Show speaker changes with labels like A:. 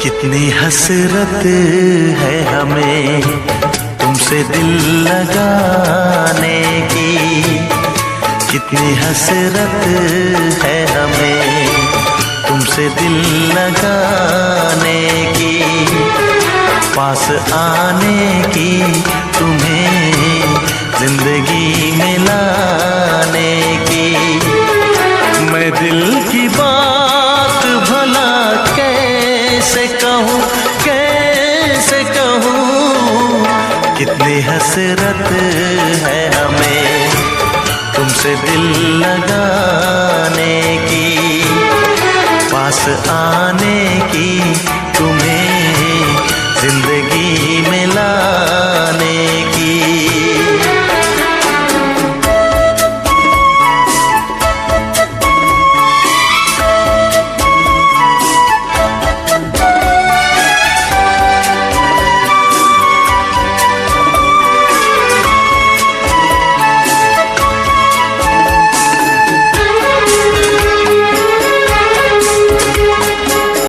A: कितनी हसरत है हमें तुमसे दिल लगाने की, कितनी हसरत है हमें तुमसे दिल लगाने की, पास आने की, तुम्हें जिंदगी में लाने की। मैं दिल की बात भला कैसे कहूँ, कैसे कहूँ, कितनी हसरत है हमें तुमसे दिल लगाने की, पास आने की, तुम्हें जिंदगी में ला